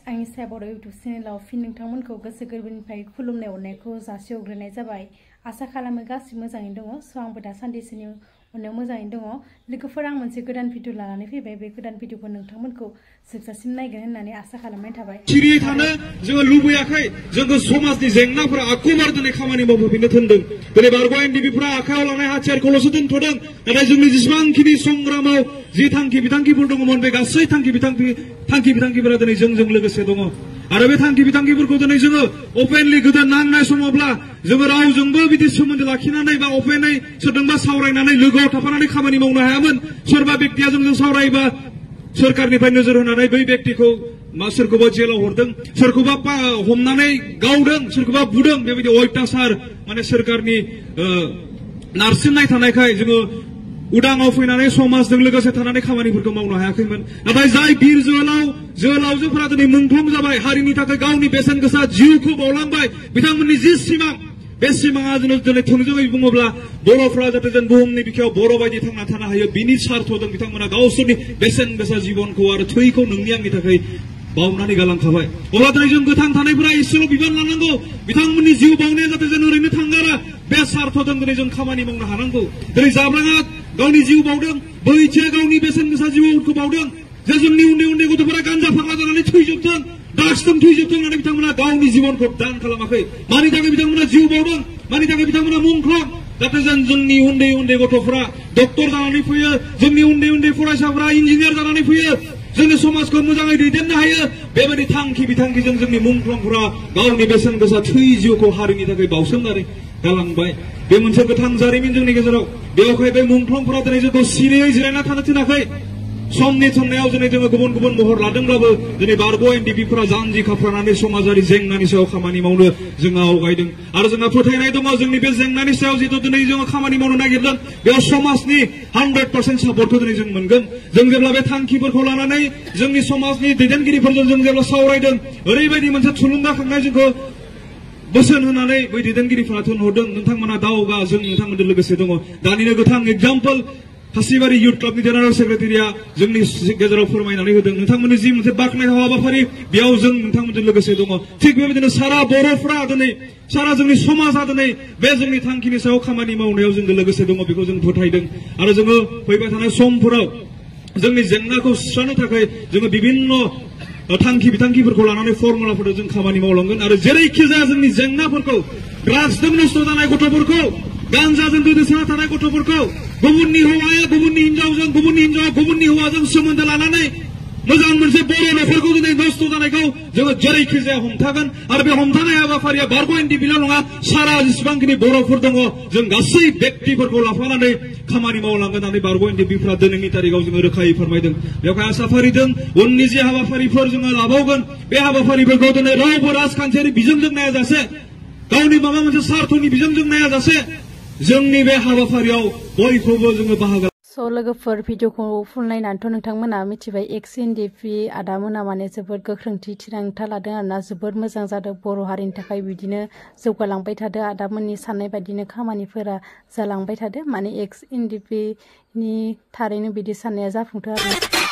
आंनि साइबर इउट्यूब चेनेलाव फिन नोंथांमोनखौ गोसो गोरबोनिफ्राय खुलुमनाय अननायखौ जासिहरग्रोनाय जाबाय। आसा खालामो गासिबो मोजाङैनो दङ। स' आंबो दासान्दिसोनि उनाव मोजाङैनो दङ। लोगोफोर आं मोनसे गोदान भिडिअ लानानै फैबाय। बे गोदान भिडिअखौ नोंथांमोनखौ जोबजासिम नायगोन होननानै आसा खालामनाय थाबाय। सिरियै थानो जोङो लुबैयाखै। जोंखौ समाजनि जेंनाफोरा आखुमार दिनै खामानि मावफैनो थिनदों। दिनै बारग' एनडिपिफोरा आखायाव लानाय हाथियारखौल'सो दोनथ'दों। नाथाय जोंनि जेसेबांखिनि संग्रामाव जि थांखि बिथांखिफोर दङमोन बे गासै थांखि बिथांखिफोरा दिनै जोंजों लोगोसे दङ। आरो बे थांखि बिथांखिफोरखौ दिनै जोङो अपेनलि गोदान नांनाय समावब्ला जोङो रावजोंबो बिदि सोमोन्दो लाखिनानै बा अपेनै सोरजोंबा सावरायनानै लोगोआव थाफानानै खामानि मावनो हायामोन। सोरबा बेक्तिया जोंजों सावरायबा सोरखारनिफ्राय नोजोर होनानै बै बेक्तिखौ सोरखौबा जेलाव हरदों, सोरखौबा हमनानै गावदों, सोरखौबा बुदों। बेबायदि अयथासार माने सोरखारनि नारसिननाय थानायखाय जोङो उदाङाव फैनानै समाजजों लोगोसे थानानै खामानिफोरखौ मावनो हायाखैमोन। नाथाय जाय बिर जोहोलावजोफोरा दिनै मुंख्लं जाबाय, हारिनि थाखाय गावनि बेसेन गोसा जिउखौ बावलांबाय, बिथांमोननि जि सिमां, बे सिमाङा दिनै थोंजोङै बुङोब्ला बर'फ्रा जाहाथे जों बुहुमनि बिखायाव बर' बायदि थांना थानो हायो, बिनि सार्थजों बिथांमोना गावसोरनि बेसेन गोसा जिबनखौ आरो थैखौ नोंनि आंनि थाखाय बावनानै गालांखाबाय। अब्ला दिनै जों गोथां थानायफोरा एसेल' बिबान लानांगौ। बिथांमोननि जिउ बावनाया जाहाथे जों ओरैनो थांगारा, बे सार्थजों दिनै जों खामानि मावनो हानांगौ। दिनै जाब्राङा गावनि जिउ बावदों, बैथिया गावनि बेसेन गोसा जिउखौ बावदों। जे जोंनि उन्दै उन्दै गथ'फोरा गान्जा फाग्ला जानानै थैजोबदों, ड्राग्सजों थैजोबदों होननानै बिथांमोना गावनि जिबनखौ दान खालामाखै। मानि थाखाय बिथांमोना जिउ बावदों? मानि थाखाय बिथांमोना मुंख्लं? जाहाथे जोंनि उन्दै उन्दै गथ'फोरा डक्टर जानानै फैयो, जोंनि उन्दै उन्दै फरायसाफोरा इन्जिनियार जानानै फैयो, जोंनि समाजखौ मोजाङै दैदेननो हायो। बेबायदि थांखि बिथांखिजों जोंनि मुंख्लंफोरा गावनि बेसेन गोसा थै जिउखौ हारिनि थाखाय बावसोमनानै गालांबाय। बे मोनसे गोथां जारिमिन जोंनि गेजेराव। बेवहाय बे मुंख्लंफोरा दिनै जोंखौ सिरियै जिरायना थानो थिनाखै। समनि थिननायाव दिनै जोङो गुबुन गुबुन महर लादोंब्लाबो दिनै बारग' एनडिपिफोरा जानजि खाफ्रानानै समाजारि जेंनानि सायाव खामानि मावनो जोङो आवगायदों। आरो जोंहा फोथायनाय दङ जोंनि बे जेंनानि सायाव जिहेतु दिनै जोङो खामानि मावनो नागिरदों, बेयाव समाजनि 100% सापर्टखौ दिनै जों मोनगोन। जों जेब्ला बे थांखिफोरखौ लानानै जोंनि समाजनि दैदेनगिरिफोरजों जों जेब्ला सावरायदों, ओरैबायदि मोनसे थुलुंगाखांनाय जोंखौ बोसोन होनानै बै दैदेनगिरिफोरा थिनहरदों। नोंथांमोना दावगा, जों नोंथांमोनजों लोगोसे दङ। दानिनो गोथां एग्जाम्पल खासिबारि इउथ क्लाबनि जेनेरेल सेक्रेटारिया जोंनि गेजेराव फोरमायनानै होदों। नोंथांमोननि जि मोनसे बाख्नायथाव हाबाफारि, बेयाव जों नोंथांमोनजों लोगोसे दङ। थिग बेबायदिनो सारा बर'फ्रा दिनै, सारा जोंनि समाजा दिनै बे जोंनि थांखिनि सायाव खामानि मावनायाव जोंजों लोगोसे दङ, बेखौ जों फोथायदों। आरो जोङो फैबाय थानाय समफोराव जोंनि जेंनाखौ सुस्रांनो थाखाय जोङो बिभिन्न थांखि बिथांखिफोरखौ लानानै फर्मुलाफोरजों जों खामानि मावलांगोन। आरो जेरैखि जाया जोंनि जेंनाफोरखौ, ड्राग्सजों नस्थ' जानाय गथ'फोरखौ, गान्जाजों गोदोसोना थानाय गथ'फोरखौ, गुबुननि हौवाया गुबुननि हिनजावजों, गुबुननि हिनजावा गुबुननि हौवाजों सोमोन्दो लानानै मोजां मोनसे बर' न'खरखौ दिनै नस्थ' जानायखौ जोङो जेरैखि जाया हमथागोन। आरो बे हमथानाय हाबाफारिया बारग' एनडिपिल' नङा, सारा जेसेबांखिनि बर'फोर दङ, जों गासै बेक्तिफोरखौ लाफानानै खामानि मावलांगोन होननानै बारग' एनडिपिफ्रा दिनैनि तारिखाव जोङो रोखायै फोरमायदों। बेवहाय आसा फारिदों उननि जे हाबाफारिफोर जोङो लाबावगोन, बे हाबाफारिफोरखौ दिनै रावबो राजखान्थियारि बिजोंजों नायाजासे, गावनि माबा मोनसे सार्थनि बिजोंजों नायाजासे जोंनि बे हाबाफारियाव बयखौबो जोङो बाहागो। स' लोगोफोर, भिडिअखौ फुल नायनानैथ' नोंथांमोना मिथिबाय एक्स एनडिपि आदामोना माने जोबोद गोख्रोंथि थिरांथा लादों आरोना। जोबोद मोजां जादों बर' हारिनि थाखाय। बिदिनो जौगालांबाय थादों, आदामोननि साननाय बायदिनो खामानिफोरा जालांबाय थादों। माने एक्स एनडिपिनि थारैनो बिदि साननाया जाफुंथों आरो।